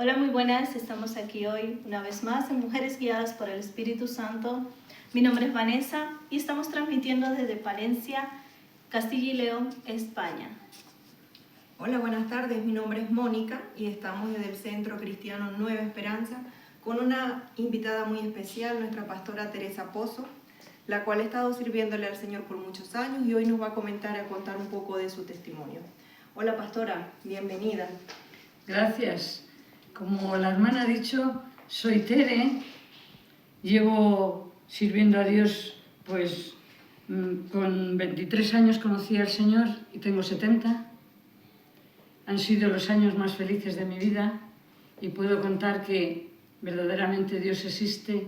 Hola, muy buenas. Estamos aquí hoy una vez más en Mujeres Guiadas por el Espíritu Santo. Mi nombre es Vanessa y estamos transmitiendo desde Palencia, Castilla y León, España. Hola, buenas tardes. Mi nombre es Mónica y estamos desde el Centro Cristiano Nueva Esperanza con una invitada muy especial, nuestra pastora Teresa Pozo, la cual ha estado sirviéndole al Señor por muchos años y hoy nos va a comentar y a contar un poco de su testimonio. Hola, pastora, bienvenida. Gracias. Como la hermana ha dicho, soy Tere, llevo sirviendo a Dios, pues con 23 años conocí al Señor y tengo 70. Han sido los años más felices de mi vida y puedo contar que verdaderamente Dios existe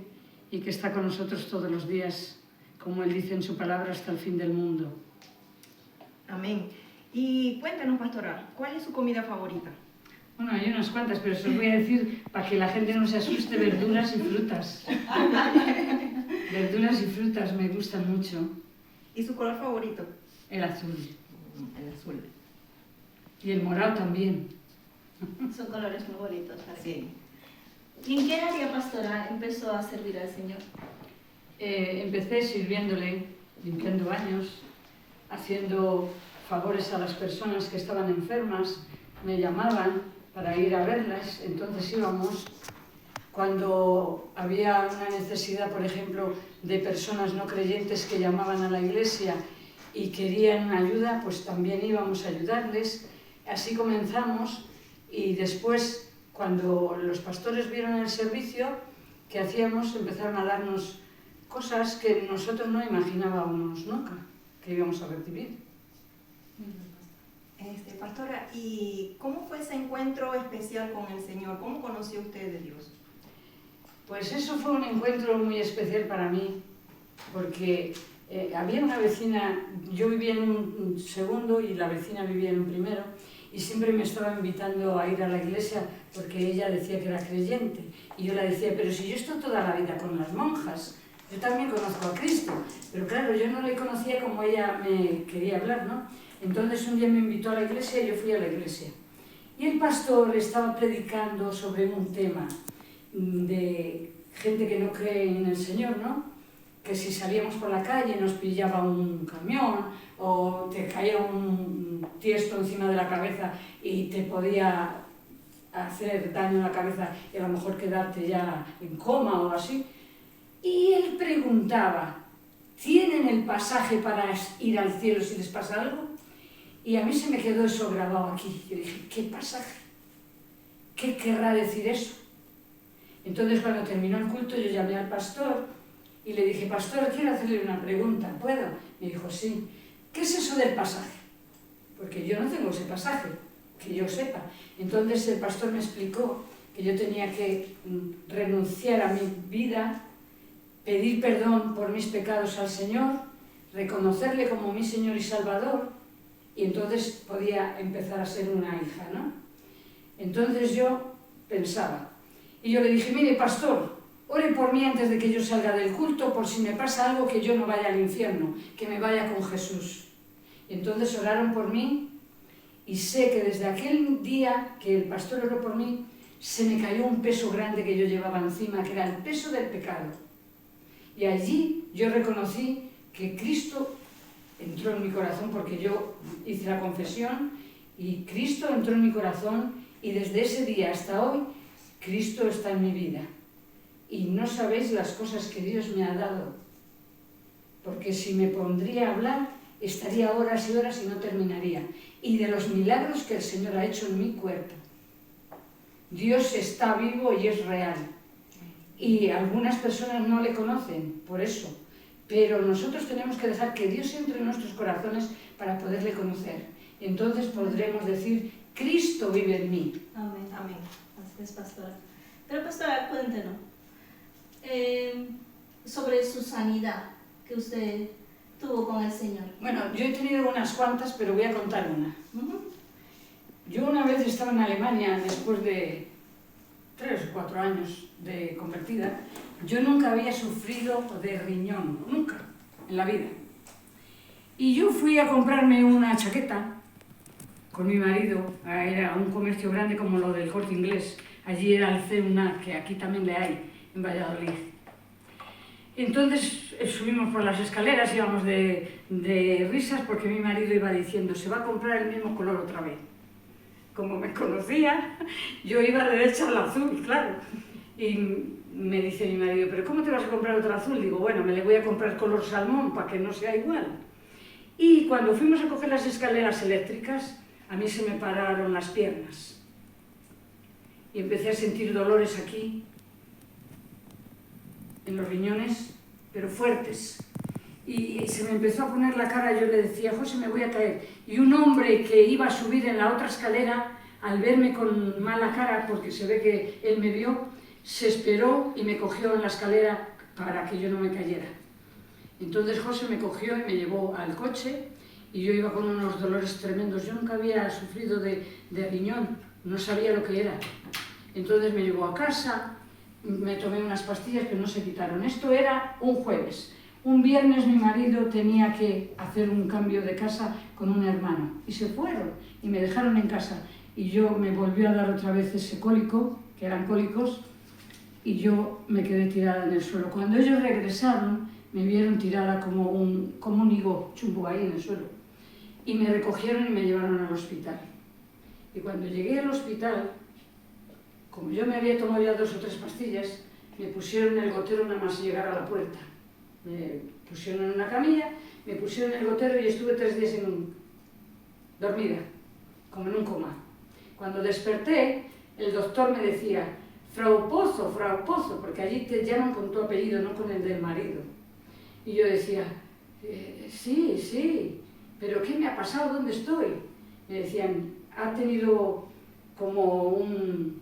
y que está con nosotros todos los días, como Él dice en su palabra, hasta el fin del mundo. Amén. Y cuéntanos, pastora, ¿cuál es su comida favorita? Bueno, hay unas cuantas, pero se os voy a decir para que la gente no se asuste: verduras y frutas. Verduras y frutas me gustan mucho. ¿Y su color favorito? El azul. El azul. Y el morado también. Son colores muy bonitos. Sí. ¿Y en qué área pastoral empezó a servir al Señor? Empecé sirviéndole, limpiando baños, haciendo favores a las personas que estaban enfermas. Me llamaban para ir a verlas, entonces íbamos. Cuando había una necesidad, por ejemplo, de personas no creyentes que llamaban a la iglesia y querían ayuda, pues también íbamos a ayudarles. Así comenzamos y después, cuando los pastores vieron el servicio que hacíamos, empezaron a darnos cosas que nosotros no imaginábamos nunca que íbamos a recibir. Pastora, ¿y cómo fue ese encuentro especial con el Señor? ¿Cómo conoció usted de Dios? Pues eso fue un encuentro muy especial para mí, porque había una vecina, yo vivía en un segundo y la vecina vivía en un primero, y siempre me estaba invitando a ir a la iglesia porque ella decía que era creyente. Y yo le decía, pero si yo estoy toda la vida con las monjas, yo también conozco a Cristo. Pero claro, yo no le conocía como ella me quería hablar, ¿no? Entonces un día me invitó a la iglesia y yo fui a la iglesia. Y el pastor estaba predicando sobre un tema de gente que no cree en el Señor, ¿no? Que si salíamos por la calle nos pillaba un camión o te caía un tiesto encima de la cabeza y te podía hacer daño en la cabeza y a lo mejor quedarte ya en coma o así. Y él preguntaba, ¿tienen el pasaje para ir al cielo si les pasa algo? Y a mí se me quedó eso grabado aquí. Yo dije, ¿qué pasaje? ¿Qué querrá decir eso? Entonces, cuando terminó el culto, yo llamé al pastor y le dije, pastor, quiero hacerle una pregunta, ¿puedo? Me dijo, sí. ¿Qué es eso del pasaje? Porque yo no tengo ese pasaje, que yo sepa. Entonces el pastor me explicó que yo tenía que renunciar a mi vida, pedir perdón por mis pecados al Señor, reconocerle como mi Señor y Salvador, y entonces podía empezar a ser una hija, ¿no? Entonces yo pensaba, y yo le dije, mire, pastor, ore por mí antes de que yo salga del culto, por si me pasa algo, que yo no vaya al infierno, que me vaya con Jesús. Y entonces oraron por mí, y sé que desde aquel día que el pastor oró por mí, se me cayó un peso grande que yo llevaba encima, que era el peso del pecado. Y allí yo reconocí que Cristo entró en mi corazón, porque yo hice la confesión y Cristo entró en mi corazón, y desde ese día hasta hoy Cristo está en mi vida. Y no sabéis las cosas que Dios me ha dado, porque si me pondría a hablar estaría horas y horas y no terminaría. Y de los milagros que el Señor ha hecho en mi cuerpo. Dios está vivo y es real. Y algunas personas no le conocen por eso. Pero nosotros tenemos que dejar que Dios entre en nuestros corazones para poderle conocer. Y entonces podremos decir, Cristo vive en mí. Amén. Amén. Así es, pastora. Pero, pastora, cuéntenos sobre su sanidad que usted tuvo con el Señor. Bueno, yo he tenido unas cuantas, pero voy a contar una. Yo una vez estaba en Alemania, después de 3 o 4 años de convertida. Yo nunca había sufrido de riñón, nunca, en la vida. Y yo fui a comprarme una chaqueta con mi marido, era un comercio grande como lo del Corte Inglés, allí era el CEUNA, que aquí también le hay, en Valladolid. Entonces subimos por las escaleras, íbamos de risas porque mi marido iba diciendo, se va a comprar el mismo color otra vez. Como me conocía, yo iba derecha al azul, claro. Y me dice mi marido, ¿pero cómo te vas a comprar otro azul? Digo, bueno, me le voy a comprar color salmón para que no sea igual. Y cuando fuimos a coger las escaleras eléctricas, a mí se me pararon las piernas. Y empecé a sentir dolores aquí, en los riñones, pero fuertes. Y se me empezó a poner la cara, yo le decía, José, me voy a caer. Y un hombre que iba a subir en la otra escalera, al verme con mala cara, porque se ve que él me vio, se esperó y me cogió en la escalera para que yo no me cayera. Entonces José me cogió y me llevó al coche y yo iba con unos dolores tremendos. Yo nunca había sufrido de riñón, no sabía lo que era. Entonces me llevó a casa, me tomé unas pastillas que no se quitaron. Esto era un jueves. Un viernes mi marido tenía que hacer un cambio de casa con un hermano y se fueron y me dejaron en casa y yo me volvió a dar otra vez ese cólico, que eran cólicos, y yo me quedé tirada en el suelo. Cuando ellos regresaron me vieron tirada como un higo chumbo ahí en el suelo y me recogieron y me llevaron al hospital. Y cuando llegué al hospital, como yo me había tomado ya 2 o 3 pastillas, me pusieron el gotero nada más llegar a la puerta. Me pusieron en una camilla, me pusieron el gotero y estuve 3 días dormida, como en un coma. Cuando desperté, el doctor me decía, Frau Pozo, porque allí te llaman con tu apellido, no con el del marido. Y yo decía, sí, pero ¿qué me ha pasado? ¿Dónde estoy? Me decían, ha tenido como un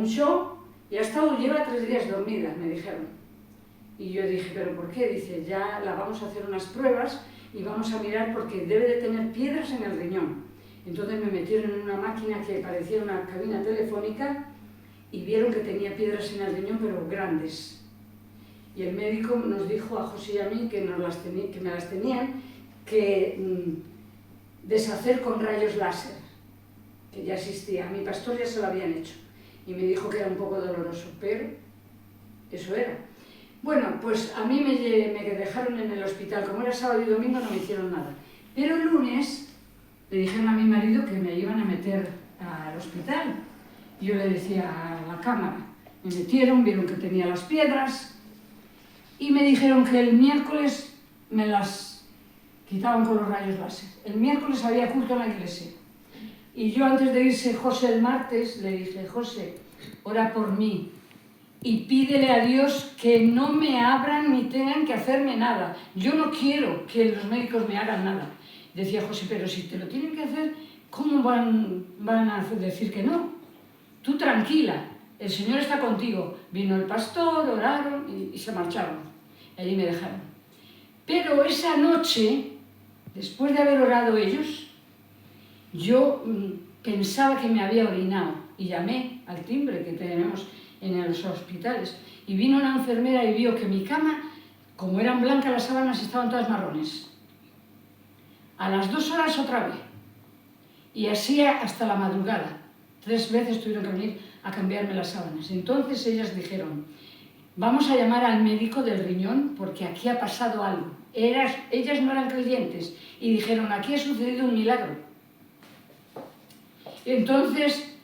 shock y lleva 3 días dormida, me dijeron. Y yo dije, ¿pero por qué? Dice, ya la vamos a hacer unas pruebas y vamos a mirar porque debe de tener piedras en el riñón. Entonces me metieron en una máquina que parecía una cabina telefónica y vieron que tenía piedras en el riñón, pero grandes. Y el médico nos dijo a José y a mí que me las tenían que deshacer con rayos láser, que ya existía. A mi pastor ya se lo habían hecho y me dijo que era un poco doloroso, pero eso era. Bueno, pues a mí me dejaron en el hospital. Como era sábado y domingo no me hicieron nada. Pero el lunes le dijeron a mi marido que me iban a meter al hospital. Yo le decía a la cámara. Me metieron, vieron que tenía las piedras y me dijeron que el miércoles me las quitaban con los rayos láser. El miércoles había culto en la iglesia. Y yo antes de irse José el martes le dije, José, ora por mí y pídele a Dios que no me abran ni tengan que hacerme nada. Yo no quiero que los médicos me hagan nada. Decía José, pero si te lo tienen que hacer, ¿cómo van a decir que no? Tú tranquila, el Señor está contigo. Vino el pastor, oraron y se marcharon. Y allí me dejaron. Pero esa noche, después de haber orado ellos, yo pensaba que me había orinado y llamé al timbre que tenemos en los hospitales y vino una enfermera y vio que mi cama, como eran blancas las sábanas, estaban todas marrones. A las 2 horas otra vez y así hasta la madrugada. 3 veces tuvieron que venir a cambiarme las sábanas. Entonces ellas dijeron, vamos a llamar al médico del riñón porque aquí ha pasado algo. Ellas no eran creyentes y dijeron, aquí ha sucedido un milagro. Entonces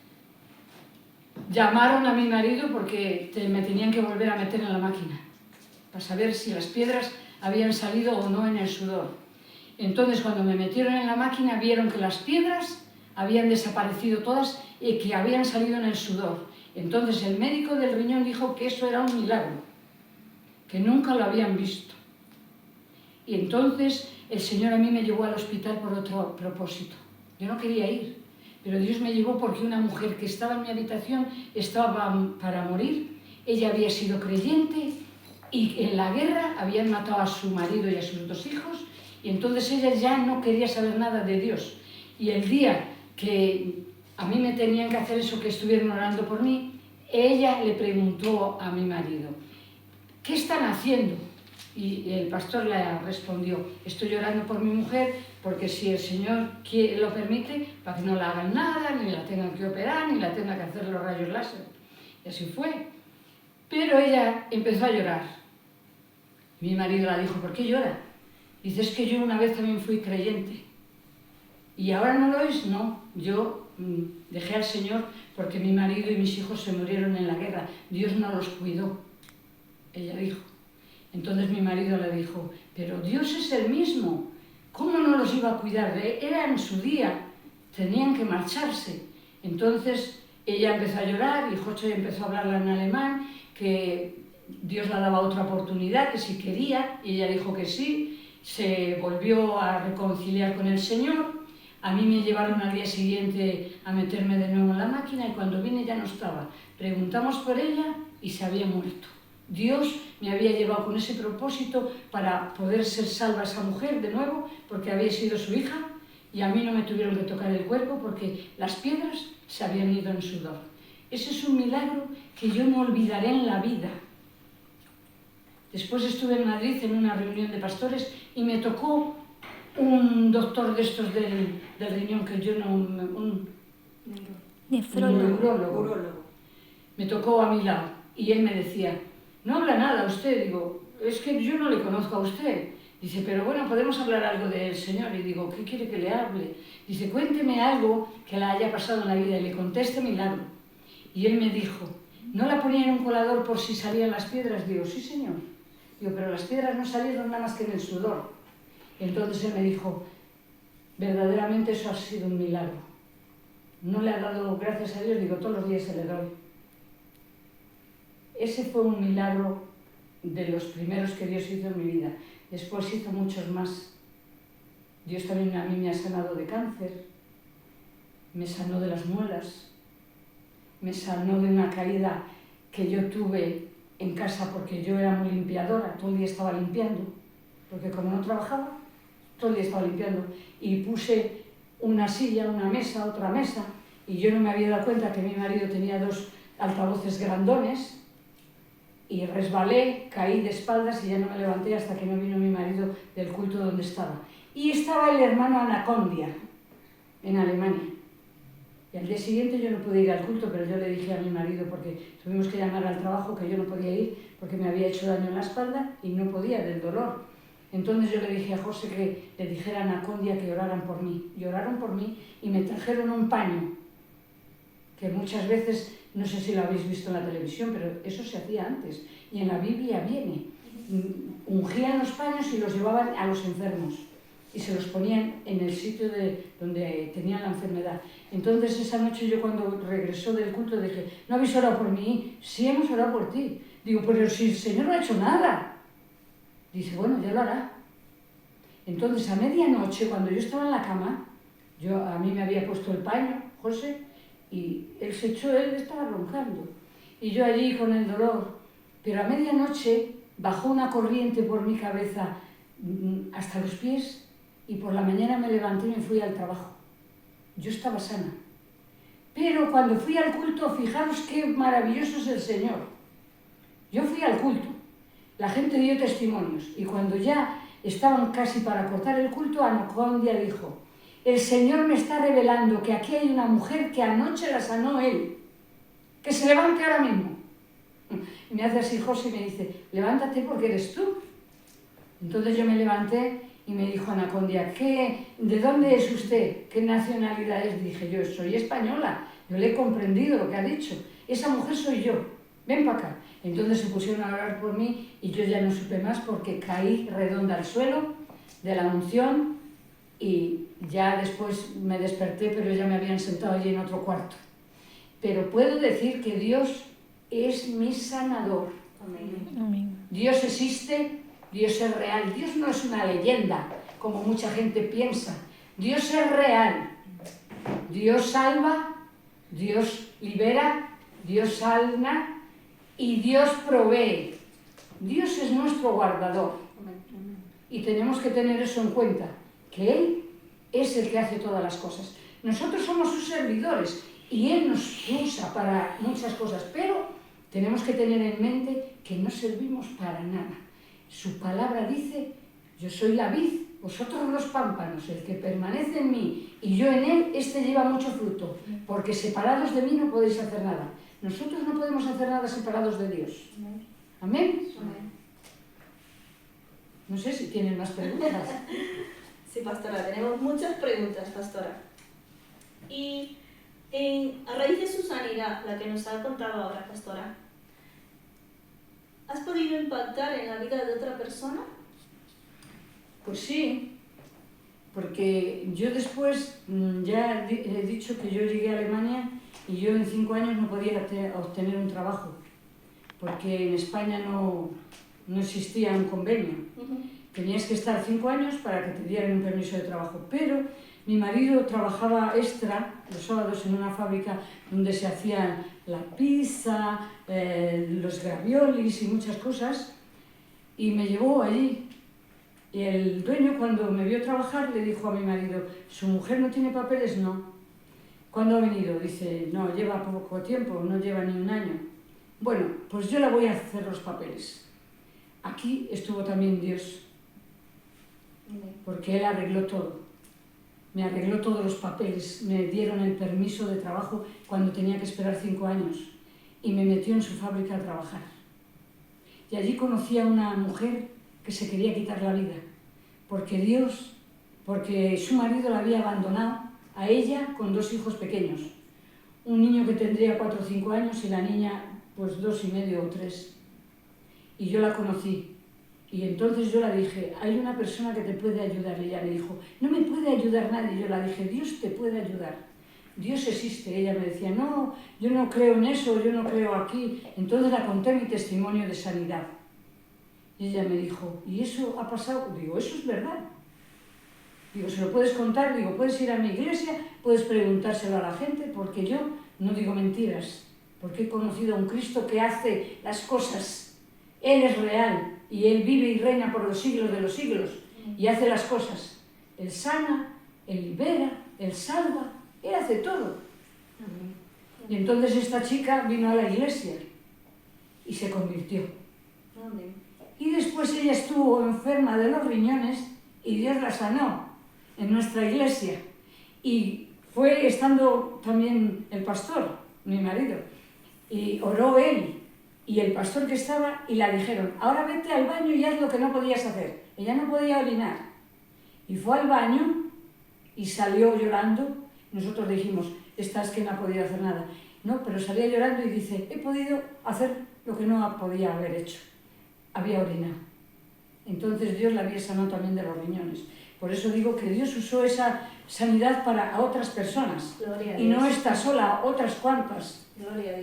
llamaron a mi marido porque me tenían que volver a meter en la máquina para saber si las piedras habían salido o no en el sudor. Entonces cuando me metieron en la máquina vieron que las piedras habían desaparecido todas y que habían salido en el sudor. Entonces el médico del riñón dijo que eso era un milagro, que nunca lo habían visto. Y entonces el Señor a mí me llevó al hospital por otro propósito. Yo no quería ir, pero Dios me llevó porque una mujer que estaba en mi habitación estaba para morir. Ella había sido creyente y en la guerra habían matado a su marido y a sus 2 hijos y entonces ella ya no quería saber nada de Dios. Y el día que a mí me tenían que hacer eso, que estuvieron orando por mí, ella le preguntó a mi marido, ¿qué están haciendo? Y el pastor le respondió, estoy llorando por mi mujer porque si el Señor lo permite, para que no le hagan nada, ni la tengan que operar, ni la tengan que hacer los rayos láser. Y así fue. Pero ella empezó a llorar. Mi marido la dijo, ¿por qué llora? Dice, es que yo una vez también fui creyente. ¿Y ahora no lo es? No, yo dejé al Señor porque mi marido y mis hijos se murieron en la guerra. Dios no los cuidó, ella dijo. Entonces mi marido le dijo, pero Dios es el mismo, ¿cómo no los iba a cuidar? Era en su día, tenían que marcharse. Entonces ella empezó a llorar y José empezó a hablarla en alemán, que Dios le daba otra oportunidad, que si quería, y ella dijo que sí, se volvió a reconciliar con el Señor. A mí me llevaron al día siguiente a meterme de nuevo en la máquina y cuando vine ya no estaba. Preguntamos por ella y se había muerto. Dios me había llevado con ese propósito para poder ser salva esa mujer de nuevo, porque había sido su hija, y a mí no me tuvieron que tocar el cuerpo porque las piedras se habían ido en sudor. Ese es un milagro que yo no olvidaré en la vida. Después estuve en Madrid en una reunión de pastores y me tocó un doctor de estos del riñón, que yo no... un neurólogo. Me tocó a mi lado y él me decía, no habla nada usted. Digo, es que yo no le conozco a usted. Dice, pero bueno, podemos hablar algo del Señor. Y digo, ¿qué quiere que le hable? Dice, cuénteme algo que le haya pasado en la vida. Y le conté este milagro. Y él me dijo, ¿no la ponía en un colador por si salían las piedras? Digo, sí, señor. Digo, pero las piedras no salieron nada más que en el sudor. Entonces él me dijo, verdaderamente eso ha sido un milagro. No le ha dado gracias a Dios, digo, todos los días se le doy. Ese fue un milagro de los primeros que Dios hizo en mi vida. Después hizo muchos más. Dios también a mí me ha sanado de cáncer, me sanó de las muelas, me sanó de una caída que yo tuve en casa porque yo era muy limpiadora, todo el día estaba limpiando, porque como no trabajaba, todo el día estaba limpiando. Y puse una silla, una mesa, otra mesa, y yo no me había dado cuenta que mi marido tenía 2 altavoces grandones, y resbalé, caí de espaldas y ya no me levanté hasta que no vino mi marido del culto donde estaba. Y estaba el hermano Anacondia, en Alemania. Y al día siguiente yo no pude ir al culto, pero yo le dije a mi marido, porque tuvimos que llamar al trabajo, que yo no podía ir porque me había hecho daño en la espalda y no podía del dolor. Entonces yo le dije a José que le dijera a Anacondia que oraran por mí. Y oraron por mí y me trajeron un paño, que muchas veces, no sé si lo habéis visto en la televisión, pero eso se hacía antes. Y en la Biblia viene. Ungían los paños y los llevaban a los enfermos. Y se los ponían en el sitio donde tenían la enfermedad. Entonces esa noche yo cuando regresó del culto dije, ¿no habéis orado por mí? Sí, hemos orado por ti. Digo, pero si el Señor no ha hecho nada. Dice, bueno, ya lo hará. Entonces a medianoche, cuando yo estaba en la cama, a mí me había puesto el paño, José, y él se echó, él estaba roncando. Y yo allí con el dolor. Pero a medianoche bajó una corriente por mi cabeza hasta los pies y por la mañana me levanté y me fui al trabajo. Yo estaba sana. Pero cuando fui al culto, fijaros qué maravilloso es el Señor. Yo fui al culto, la gente dio testimonios y cuando ya estaban casi para cortar el culto, Anacondia dijo, el Señor me está revelando que aquí hay una mujer que anoche la sanó Él, que se levante ahora mismo. Y me hace así José y me dice, levántate porque eres tú. Entonces yo me levanté y me dijo Anacondia, ¿de dónde es usted? ¿Qué nacionalidad es? Dije yo, soy española, yo le he comprendido lo que ha dicho. Esa mujer soy yo, ven para acá. Entonces se pusieron a orar por mí y yo ya no supe más porque caí redonda al suelo de la unción y ya después me desperté, pero ya me habían sentado allí en otro cuarto. Pero puedo decir que Dios es mi sanador. Amén. Dios existe, Dios es real. Dios no es una leyenda, como mucha gente piensa. Dios es real. Dios salva, Dios libera, Dios sana y Dios provee. Dios es nuestro guardador. Y tenemos que tener eso en cuenta, que Él es el que hace todas las cosas. Nosotros somos sus servidores y Él nos usa para muchas cosas, pero tenemos que tener en mente que no servimos para nada. Su palabra dice, yo soy la vid, vosotros los pámpanos, el que permanece en mí y yo en él, este lleva mucho fruto, porque separados de mí no podéis hacer nada. Nosotros no podemos hacer nada separados de Dios. ¿Amén? Amén. No sé si tienen más preguntas. Sí, pastora, tenemos muchas preguntas, pastora. Y a raíz de su sanidad, la que nos ha contado ahora, pastora, ¿has podido impactar en la vida de otra persona? Pues sí, porque yo después ya he dicho que yo llegué a Alemania y yo en 5 años no podía obtener un trabajo, porque en España no existía un convenio. Tenías que estar 5 años para que te dieran un permiso de trabajo, pero mi marido trabajaba extra los sábados en una fábrica donde se hacían la pizza, los raviolis y muchas cosas, y me llevó allí. Y el dueño, cuando me vio trabajar, le dijo a mi marido, ¿su mujer no tiene papeles? No. ¿Cuándo ha venido? Dice, no, lleva poco tiempo, no lleva ni un año. Bueno, pues yo la voy a hacer los papeles. Aquí estuvo también Dios, porque Él arregló todo. Me arregló todos los papeles, me dieron el permiso de trabajo cuando tenía que esperar 5 años y me metió en su fábrica a trabajar. Y allí conocí a una mujer que se quería quitar la vida, porque su marido la había abandonado a ella con 2 hijos pequeños. Un niño que tendría 4 o 5 años y la niña pues 2 y medio o 3. Y yo la conocí. Y entonces yo la dije, hay una persona que te puede ayudar. Y ella me dijo, no me puede ayudar nadie. Yo la dije, Dios te puede ayudar. Dios existe. Ella me decía, no, yo no creo en eso, yo no creo aquí. Entonces la conté mi testimonio de sanidad. Y ella me dijo, ¿y eso ha pasado? Digo, eso es verdad. Digo, ¿se lo puedes contar? Digo, puedes ir a mi iglesia, puedes preguntárselo a la gente, porque yo no digo mentiras. Porque he conocido a un Cristo que hace las cosas. Él es real y Él vive y reina por los siglos de los siglos y hace las cosas. Él sana, Él libera, Él salva, Él hace todo. Y entonces esta chica vino a la iglesia y se convirtió. Y después ella estuvo enferma de los riñones y Dios la sanó en nuestra iglesia. Y fue estando también el pastor, mi marido, y oró él y el pastor que estaba y la dijeron, ahora vete al baño y haz lo que no podías hacer. Ella no podía orinar. Y fue al baño y salió llorando. Nosotros dijimos, esta es que no ha podido hacer nada. No, pero salía llorando y dice, he podido hacer lo que no podía haber hecho. Había orinado. Entonces Dios la había sanado también de los riñones. Por eso digo que Dios usó esa sanidad para otras personas. Y no está sola, otras cuantas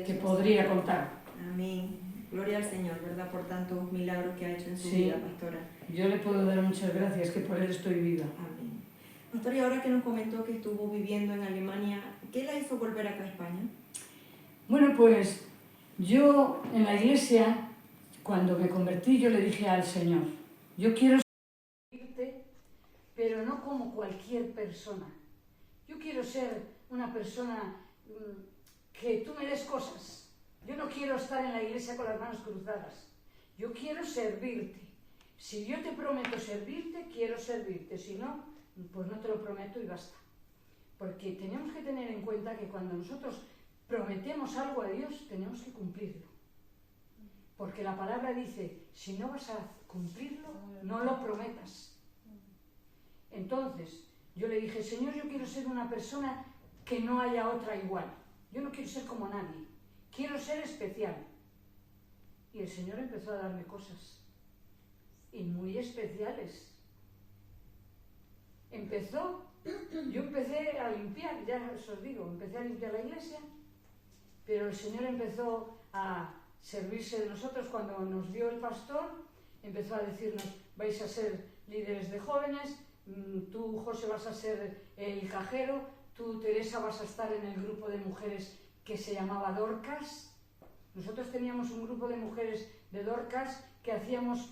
que podría contar. Amén. Gloria al Señor, ¿verdad? Por tantos milagros que ha hecho en su vida, pastora. Yo le puedo dar muchas gracias, que por Él estoy viva. Amén. Pastor, y ahora que nos comentó que estuvo viviendo en Alemania, ¿qué la hizo volver acá a España? Bueno, pues yo en la iglesia, cuando me convertí, yo le dije al Señor, yo quiero servirte, pero no como cualquier persona. Yo quiero ser una persona que tú me des cosas. Yo no quiero estar en la iglesia con las manos cruzadas. Yo quiero servirte. Si yo te prometo servirte, quiero servirte. Si no, pues no te lo prometo y basta. Porque tenemos que tener en cuenta que cuando nosotros prometemos algo a Dios, tenemos que cumplirlo. Porque la palabra dice, si no vas a cumplirlo, no lo prometas. Entonces, yo le dije, Señor, yo quiero ser una persona que no haya otra igual. Yo no quiero ser como nadie. Quiero ser especial. Y el Señor empezó a darme cosas. Y muy especiales. Yo empecé a limpiar, ya os digo, empecé a limpiar la iglesia, pero el Señor empezó a servirse de nosotros cuando nos vio el pastor, empezó a decirnos, vais a ser líderes de jóvenes, tú, José, vas a ser el cajero, tú, Teresa, vas a estar en el grupo de mujeres que se llamaba Dorcas. Nosotros teníamos un grupo de mujeres de Dorcas que hacíamos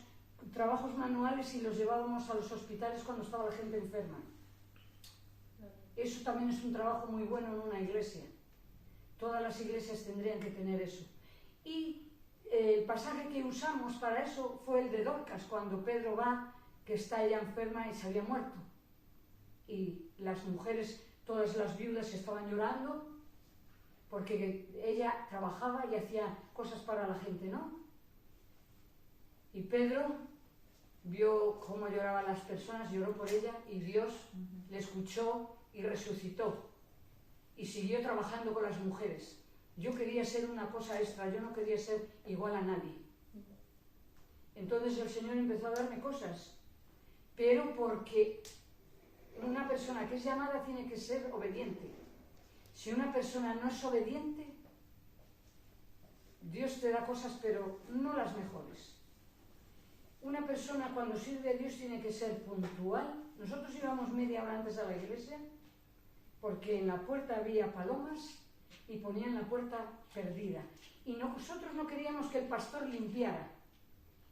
trabajos manuales y los llevábamos a los hospitales cuando estaba la gente enferma. Eso también es un trabajo muy bueno en una iglesia. Todas las iglesias tendrían que tener eso. Y el pasaje que usamos para eso fue el de Dorcas, cuando Pedro va, que está ella enferma y se había muerto. Y las mujeres, todas las viudas estaban llorando porque ella trabajaba y hacía cosas para la gente, ¿no? Y Pedro vio cómo lloraban las personas, lloró por ella y Dios le escuchó y resucitó. Y siguió trabajando con las mujeres. Yo quería ser una cosa extra, yo no quería ser igual a nadie. Entonces el Señor empezó a darme cosas, pero porque una persona que es llamada tiene que ser obediente. Si una persona no es obediente, Dios te da cosas, pero no las mejores. Una persona cuando sirve a Dios tiene que ser puntual. Nosotros íbamos media hora antes a la iglesia, porque en la puerta había palomas y ponían la puerta perdida. Y nosotros no queríamos que el pastor limpiara.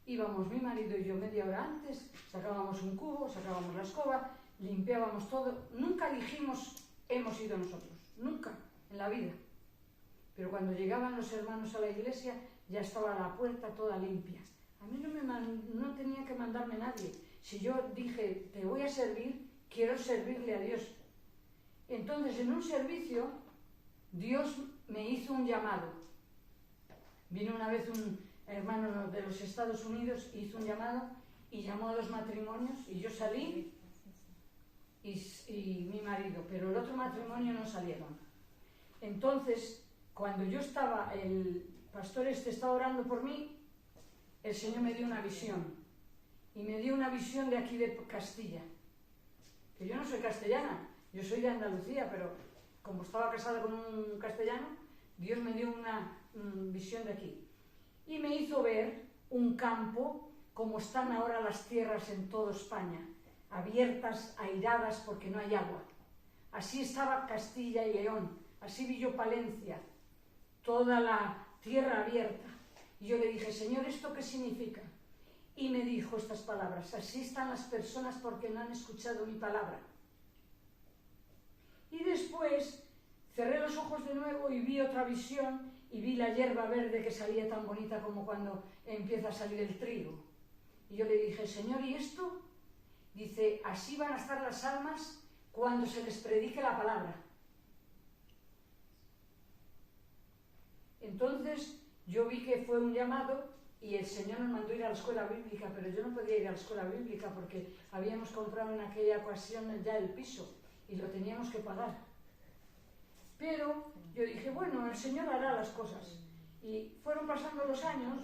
Íbamos mi marido y yo media hora antes, sacábamos un cubo, sacábamos la escoba, limpiábamos todo. Nunca dijimos, hemos ido nosotros, nunca en la vida. Pero cuando llegaban los hermanos a la iglesia, ya estaba la puerta toda limpia. A mí no tenía que mandarme nadie. Si yo dije, te voy a servir, quiero servirle a Dios. Entonces, en un servicio, Dios me hizo un llamado. Vino una vez un hermano de los Estados Unidos, hizo un llamado y llamó a los matrimonios y yo salí y mi marido, pero el otro matrimonio no salieron. Entonces, cuando yo estaba, el pastor estaba orando por mí, el Señor me dio una visión. Y me dio una visión de aquí de Castilla. Que yo no soy castellana, yo soy de Andalucía, pero como estaba casada con un castellano, Dios me dio una visión de aquí. Y me hizo ver un campo como están ahora las tierras en toda España, abiertas, airadas porque no hay agua. Así estaba Castilla y León, así vi yo Palencia, toda la tierra abierta. Y yo le dije, Señor, ¿esto qué significa? Y me dijo estas palabras, así están las personas porque no han escuchado mi palabra. Y después cerré los ojos de nuevo y vi otra visión y vi la hierba verde que salía tan bonita como cuando empieza a salir el trigo. Y yo le dije, Señor, ¿y esto? Dice, así van a estar las almas cuando se les predique la palabra. Entonces yo vi que fue un llamado y el Señor nos mandó ir a la escuela bíblica, pero yo no podía ir a la escuela bíblica porque habíamos comprado en aquella ocasión ya el piso y lo teníamos que pagar. Pero yo dije, bueno, el Señor hará las cosas. Y fueron pasando los años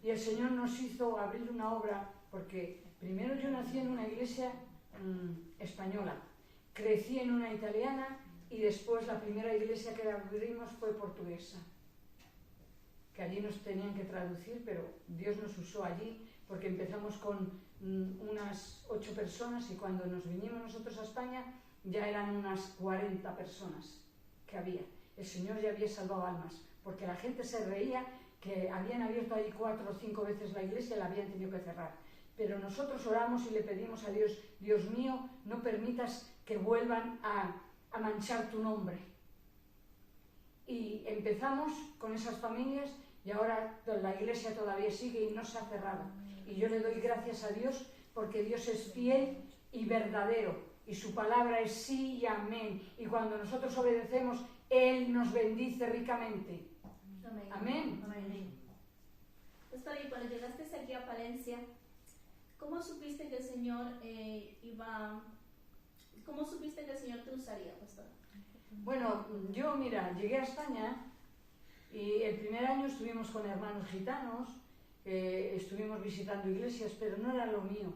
y el Señor nos hizo abrir una obra, porque primero yo nací en una iglesia española, crecí en una italiana y después la primera iglesia que abrimos fue portuguesa, que allí nos tenían que traducir, pero Dios nos usó allí porque empezamos con unas 8 personas y cuando nos vinimos nosotros a España ya eran unas 40 personas que había. El Señor ya había salvado almas, porque la gente se reía que habían abierto ahí 4 o 5 veces la iglesia y la habían tenido que cerrar. Pero nosotros oramos y le pedimos a Dios, Dios mío, no permitas que vuelvan a manchar tu nombre. Y empezamos con esas familias y ahora la iglesia todavía sigue y no se ha cerrado. Y yo le doy gracias a Dios porque Dios es fiel y verdadero y su palabra es sí y amén. Y cuando nosotros obedecemos, Él nos bendice ricamente. Amén. Amén. Amén. Pastor, y cuando llegaste aquí a Palencia, ¿cómo supiste que el Señor ¿Cómo supiste que el Señor te usaría, pastor? Bueno, yo, mira, llegué a España y el primer año estuvimos con hermanos gitanos, estuvimos visitando iglesias, pero no era lo mío,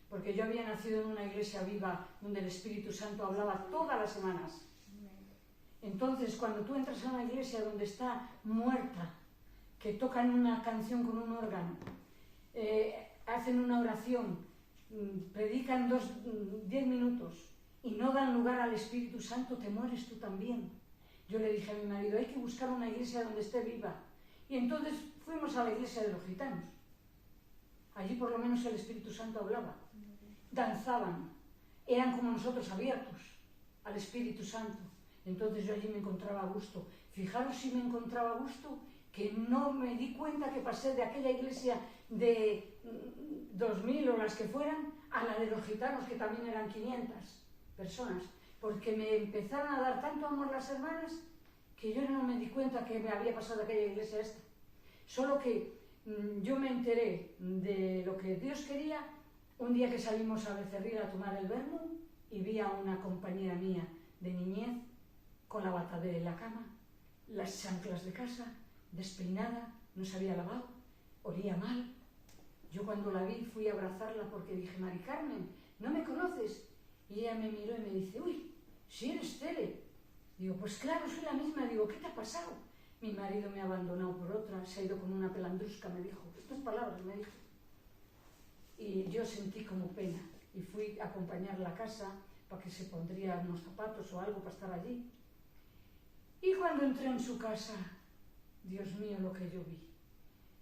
porque yo había nacido en una iglesia viva donde el Espíritu Santo hablaba todas las semanas. Entonces, cuando tú entras a una iglesia donde está muerta, que tocan una canción con un órgano, hacen una oración, predican 10 minutos y no dan lugar al Espíritu Santo, te mueres tú también. Yo le dije a mi marido, hay que buscar una iglesia donde esté viva. Y entonces fuimos a la iglesia de los gitanos. Allí por lo menos el Espíritu Santo hablaba. Danzaban, eran como nosotros abiertos al Espíritu Santo. Entonces yo allí me encontraba a gusto. Fijaros si me encontraba a gusto que no me di cuenta que pasé de aquella iglesia de 2000 o las que fueran a la de los gitanos, que también eran 500 personas, porque me empezaron a dar tanto amor las hermanas que yo no me di cuenta que me había pasado de aquella iglesia esta. Solo que yo me enteré de lo que Dios quería un día que salimos a Becerril a tomar el vermú y vi a una compañera mía de niñez con la bata de la cama, las chanclas de casa, despeinada, no se había lavado, olía mal. Yo cuando la vi fui a abrazarla porque dije, Mari Carmen, ¿no me conoces? Y ella me miró y me dice, uy, si eres Tere. Digo, pues claro, soy la misma. Digo, ¿qué te ha pasado? Mi marido me ha abandonado por otra, se ha ido con una pelandrusca, me dijo. Estas palabras me dijo. Y yo sentí como pena y fui a acompañarla a casa para que se pondría unos zapatos o algo para estar allí. Y cuando entré en su casa, Dios mío, lo que yo vi.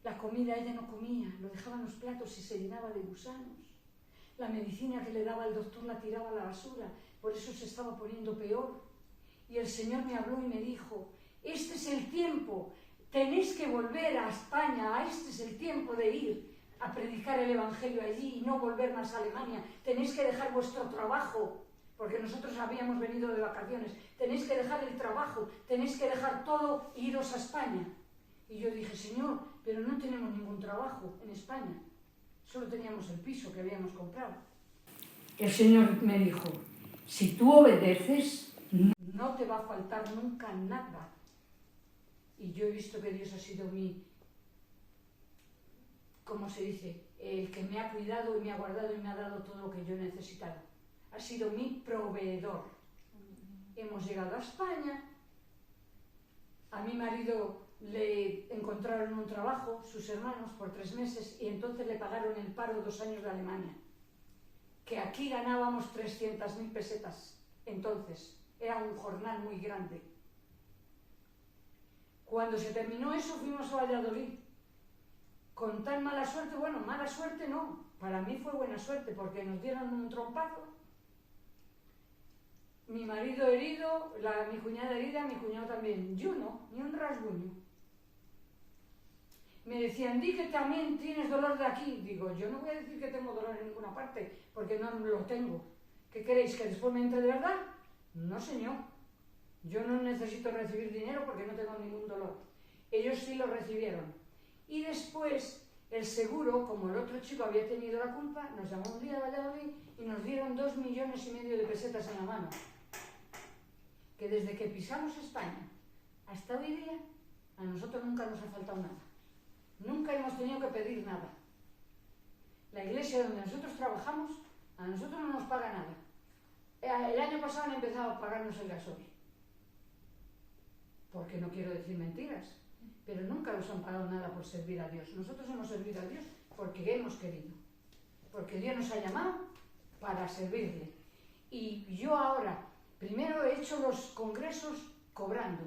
La comida ella no comía, lo dejaba en los platos y se llenaba de gusanos. La medicina que le daba el doctor la tiraba a la basura, por eso se estaba poniendo peor. Y el Señor me habló y me dijo, este es el tiempo, tenéis que volver a España, este es el tiempo de ir a predicar el Evangelio allí y no volver más a Alemania. Tenéis que dejar vuestro trabajo, porque nosotros habíamos venido de vacaciones. Tenéis que dejar el trabajo, tenéis que dejar todo e iros a España. Y yo dije, Señor, pero no tenemos ningún trabajo en España. Solo teníamos el piso que habíamos comprado. El Señor me dijo, si tú obedeces, no te va a faltar nunca nada. Y yo he visto que Dios ha sido ¿cómo se dice? El que me ha cuidado y me ha guardado y me ha dado todo lo que yo he necesitado. Ha sido mi proveedor. Hemos llegado a España. A mi marido le encontraron un trabajo, sus hermanos, por 3 meses, y entonces le pagaron el paro 2 años de Alemania. Que aquí ganábamos 300.000 pesetas. Entonces, era un jornal muy grande. Cuando se terminó eso, fuimos a Valladolid. Con tan mala suerte, bueno, mala suerte no, para mí fue buena suerte, porque nos dieron un trompazo. Mi marido herido, mi cuñada herida, mi cuñado también. Yo no, ni un rasguño. Me decían, di que también tienes dolor de aquí. Digo, yo no voy a decir que tengo dolor en ninguna parte, porque no lo tengo. ¿Qué queréis, que después me entre de verdad? No, señor. Yo no necesito recibir dinero porque no tengo ningún dolor. Ellos sí lo recibieron. Y después, el seguro, como el otro chico había tenido la culpa, nos llamó un día a Valladolid y nos dieron 2,5 millones de pesetas en la mano. Que desde que pisamos España hasta hoy día, a nosotros nunca nos ha faltado nada. Nunca hemos tenido que pedir nada. La iglesia donde nosotros trabajamos, a nosotros no nos paga nada. El año pasado han empezado a pagarnos el gasoil. Porque no quiero decir mentiras, pero nunca nos han pagado nada por servir a Dios. Nosotros hemos servido a Dios porque hemos querido. Porque Dios nos ha llamado para servirle. Y yo ahora, primero he hecho los congresos cobrando.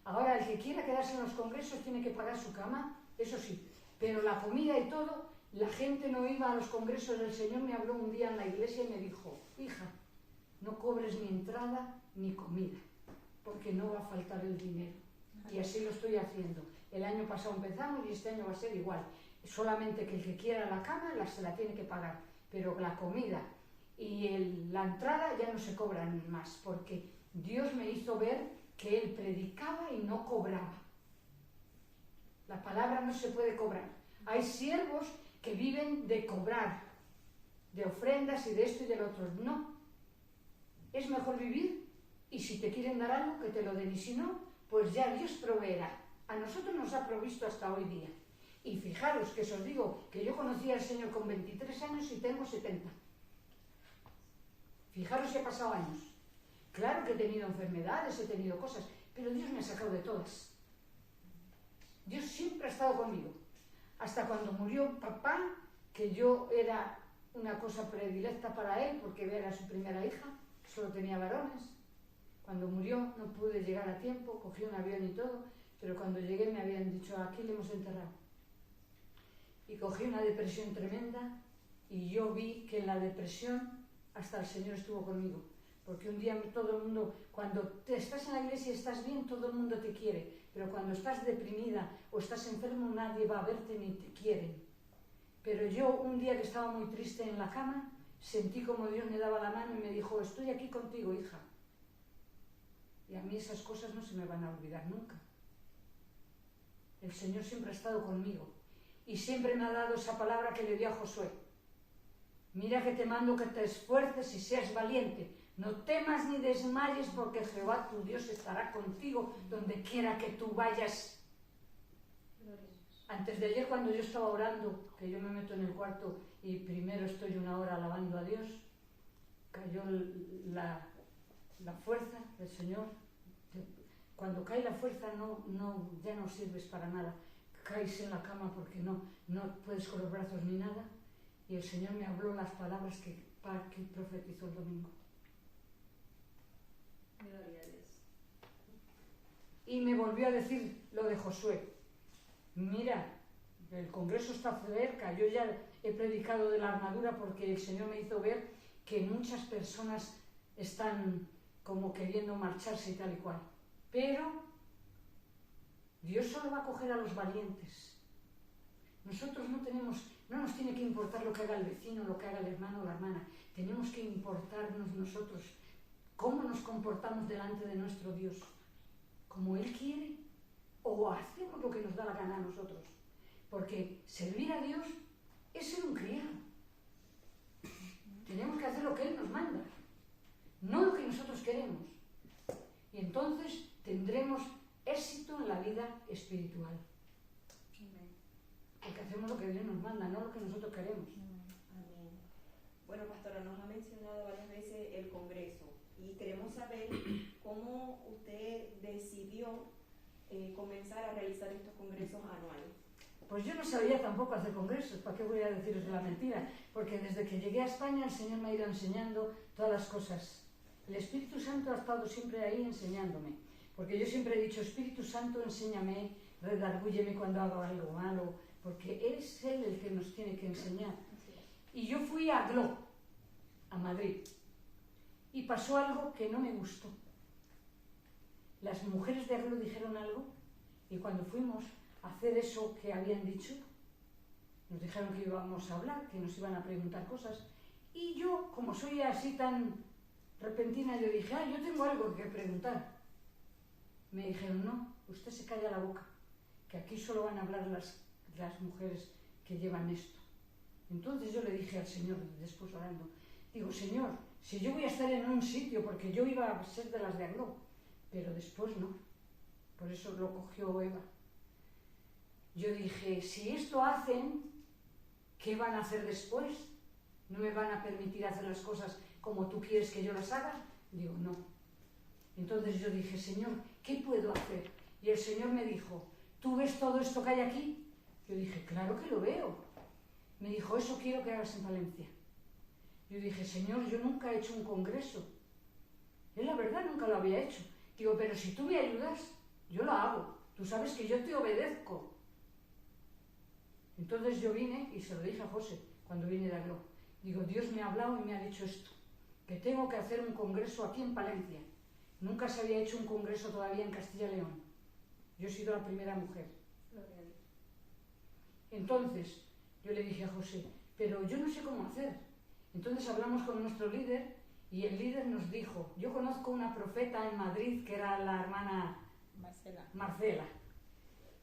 Ahora el que quiera quedarse en los congresos tiene que pagar su cama, eso sí. Pero la comida y todo, la gente no iba a los congresos. El Señor me habló un día en la iglesia y me dijo, hija, no cobres ni entrada ni comida, porque no va a faltar el dinero. Y así lo estoy haciendo. El año pasado empezamos y este año va a ser igual. Solamente que el que quiera la cama se la tiene que pagar, pero la comida y la entrada ya no se cobran más, porque Dios me hizo ver que Él predicaba y no cobraba. La palabra no se puede cobrar. Hay siervos que viven de cobrar, de ofrendas y de esto y del otro. No. Es mejor vivir y si te quieren dar algo, que te lo den. Y si no, pues ya Dios proveerá. A nosotros nos ha provisto hasta hoy día. Y fijaros que os digo que yo conocí al Señor con 23 años y tengo 70. Fijaros si he pasado años. Claro que he tenido enfermedades, he tenido cosas, pero Dios me ha sacado de todas. Dios siempre ha estado conmigo. Hasta cuando murió papá, que yo era una cosa predilecta para él, porque era su primera hija, solo tenía varones. Cuando murió no pude llegar a tiempo, cogí un avión y todo, pero cuando llegué me habían dicho, aquí le hemos enterrado. Y cogí una depresión tremenda y yo vi que en la depresión hasta el Señor estuvo conmigo, Porque un día todo el mundo, cuando estás en la iglesia y estás bien, todo el mundo te quiere. Pero cuando estás deprimida o estás enfermo, nadie va a verte ni te quieren. Pero yo, un día que estaba muy triste en la cama, sentí como Dios me daba la mano y me dijo, estoy aquí contigo, hija. Y a mí esas cosas no se me van a olvidar nunca. El Señor siempre ha estado conmigo. Y siempre me ha dado esa palabra que le dio a Josué. Mira que te mando que te esfuerces y seas valiente. No temas ni desmayes porque Jehová tu Dios estará contigo donde quiera que tú vayas. Antes de ayer, cuando yo estaba orando, que yo me meto en el cuarto y primero estoy una hora alabando a Dios, cayó la fuerza del Señor. Cuando cae la fuerza ya no sirves para nada. Caes en la cama porque no puedes con los brazos ni nada. Y el Señor me habló las palabras que profetizó el domingo. Gloria a Dios. Y me volvió a decir lo de Josué. Mira, el Congreso está cerca, yo ya he predicado de la armadura porque el Señor me hizo ver que muchas personas están como queriendo marcharse y tal y cual. Pero Dios solo va a coger a los valientes. Nosotros no nos tiene que importar lo que haga el vecino, lo que haga el hermano o la hermana. Tenemos que importarnos nosotros cómo nos comportamos delante de nuestro Dios. Como Él quiere, o hacemos lo que nos da la gana a nosotros. Porque servir a Dios es ser un criado. Tenemos que hacer lo que Él nos manda, no lo que nosotros queremos. Y entonces tendremos éxito en la vida espiritual. Porque hacemos lo que Dios nos manda, no lo que nosotros queremos. Amén. Bueno, pastora, nos ha mencionado varias veces el Congreso y queremos saber cómo usted decidió comenzar a realizar estos congresos anuales. Pues yo no sabía tampoco hacer congresos, ¿para qué voy a deciros la mentira? Porque desde que llegué a España el Señor me ha ido enseñando todas las cosas. El Espíritu Santo ha estado siempre ahí enseñándome. Porque yo siempre he dicho, Espíritu Santo, enséñame, redargúyeme cuando hago algo malo, porque es Él el que nos tiene que enseñar. Y yo fui a Glo, a Madrid, y pasó algo que no me gustó. Las mujeres de Glo dijeron algo, y cuando fuimos a hacer eso que habían dicho, nos dijeron que íbamos a hablar, que nos iban a preguntar cosas, y yo, como soy así tan repentina, yo dije, yo tengo algo que preguntar. Me dijeron, no, usted se calla la boca, que aquí solo van a hablar las mujeres que llevan esto. Entonces yo le dije al Señor, después orando, digo, Señor, si yo voy a estar en un sitio, porque yo iba a ser de las de Aglo, pero después no, por eso lo cogió Eva. Yo dije, si esto hacen, ¿qué van a hacer después? ¿No me van a permitir hacer las cosas como tú quieres que yo las haga? Digo, no. Entonces yo dije, Señor, ¿qué puedo hacer? Y el Señor me dijo, ¿tú ves todo esto que hay aquí? Yo dije, claro que lo veo. Me dijo, eso quiero que hagas en Valencia. Yo dije, Señor, yo nunca he hecho un congreso. Yo la verdad nunca lo había hecho. Digo, pero si tú me ayudas, yo lo hago. Tú sabes que yo te obedezco. Entonces yo vine y se lo dije a José cuando vine de Aglo. Digo, Dios me ha hablado y me ha dicho esto, que tengo que hacer un congreso aquí en Palencia. Nunca se había hecho un congreso todavía en Castilla y León. Yo he sido la primera mujer. Entonces yo le dije a José, pero yo no sé cómo hacer. Entonces hablamos con nuestro líder y el líder nos dijo, yo conozco una profeta en Madrid que era la hermana Marcela.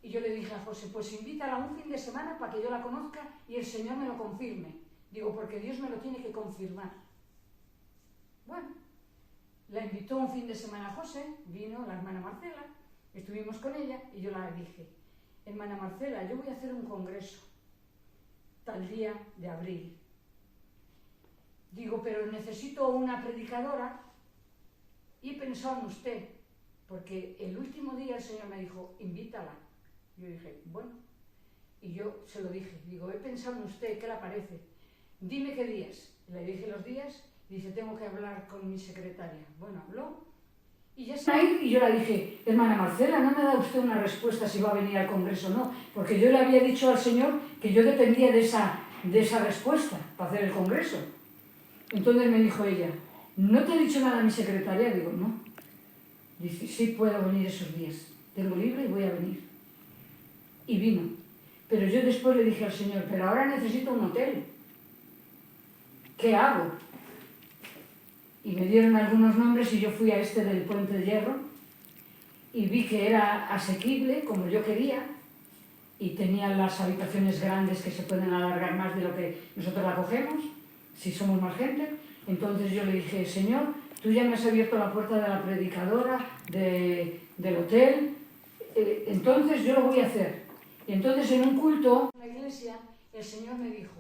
Y yo le dije a José, pues invítala un fin de semana para que yo la conozca y el Señor me lo confirme. Digo, porque Dios me lo tiene que confirmar. Bueno, la invitó un fin de semana a José, vino la hermana Marcela, estuvimos con ella y yo le dije, hermana Marcela, yo voy a hacer un congreso tal día de abril. Digo, pero necesito una predicadora y he pensado en usted, porque el último día el Señor me dijo, invítala. Yo dije, bueno, y yo se lo dije, digo, he pensado en usted, ¿qué le parece? Dime qué días. Le dije los días y dice, tengo que hablar con mi secretaria. Bueno, habló y ya está ahí. Y yo le dije, hermana Marcela, ¿no me da usted una respuesta si va a venir al congreso o no? Porque yo le había dicho al Señor que yo dependía de esa respuesta para hacer el congreso. Entonces me dijo ella, ¿no te ha dicho nada mi secretaria? Digo, no. Dice, sí puedo venir esos días. Tengo libre y voy a venir. Y vino. Pero yo después le dije al Señor, pero ahora necesito un hotel. ¿Qué hago? Y me dieron algunos nombres y yo fui a este del Puente de Hierro y vi que era asequible, como yo quería, y tenía las habitaciones grandes que se pueden alargar más de lo que nosotros la cogemos, si somos más gente. Entonces yo le dije, Señor, tú ya me has abierto la puerta de la predicadora, del hotel, entonces yo lo voy a hacer. Y entonces en un culto en la iglesia el Señor me dijo,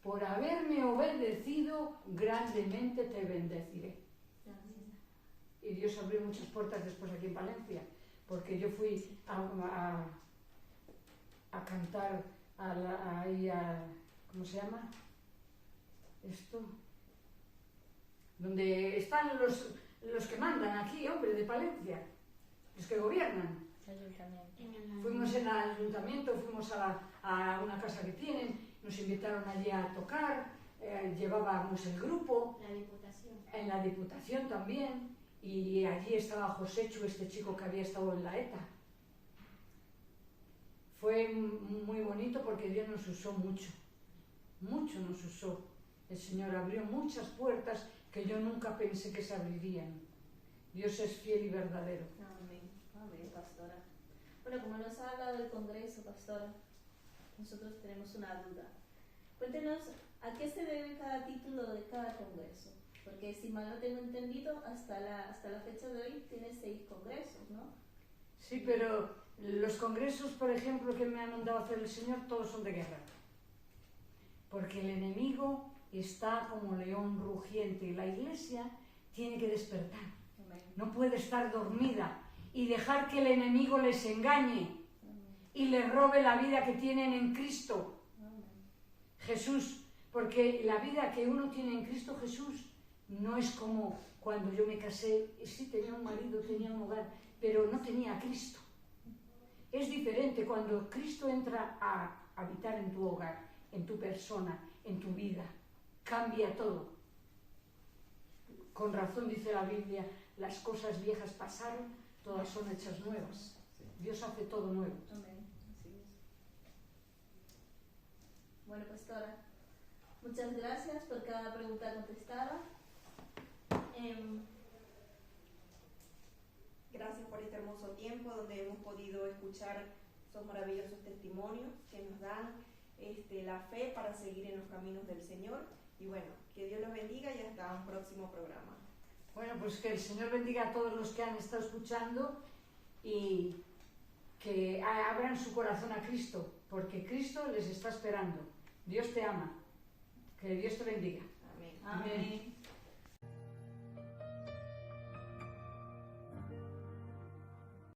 por haberme obedecido, grandemente te bendeciré. Y Dios abrió muchas puertas después aquí en Palencia, porque yo fui a cantar ahí ¿cómo se llama? Esto, donde están los que mandan aquí, hombre, de Palencia, los que gobiernan. Fuimos en el ayuntamiento, fuimos a una casa que tienen, nos invitaron allí a tocar, llevábamos el grupo. La Diputación. En la Diputación también, y allí estaba Joséchu, este chico que había estado en la ETA. Fue muy bonito porque Dios nos usó mucho, mucho nos usó. El Señor abrió muchas puertas que yo nunca pensé que se abrirían. Dios es fiel y verdadero. Amén, amén, pastora. Bueno, como nos ha hablado del Congreso, pastora, nosotros tenemos una duda. Cuéntenos, ¿a qué se debe cada título de cada Congreso? Porque si mal no tengo entendido, hasta la fecha de hoy tiene 6 congresos, ¿no? Sí, pero los congresos, por ejemplo, que me ha mandado hacer el Señor, todos son de guerra. Porque el enemigo está como león rugiente y la Iglesia tiene que despertar. Amén. No puede estar dormida y dejar que el enemigo les engañe y les robe la vida que tienen en Cristo Jesús. Porque la vida que uno tiene en Cristo Jesús no es como cuando yo me casé. Sí, tenía un marido, tenía un hogar, pero no tenía a Cristo. Es diferente cuando Cristo entra a habitar en tu hogar, en tu persona, en tu vida. Cambia todo. Con razón dice la Biblia, las cosas viejas pasaron, todas son hechas nuevas. Dios hace todo nuevo. Amén. Así es. Bueno, pastora, muchas gracias por cada pregunta contestada. Gracias por este hermoso tiempo donde hemos podido escuchar esos maravillosos testimonios que nos dan la fe para seguir en los caminos del Señor. Y bueno, que Dios los bendiga y hasta un próximo programa. Bueno, pues que el Señor bendiga a todos los que han estado escuchando y que abran su corazón a Cristo, porque Cristo les está esperando. Dios te ama. Que Dios te bendiga. Amén. Amén.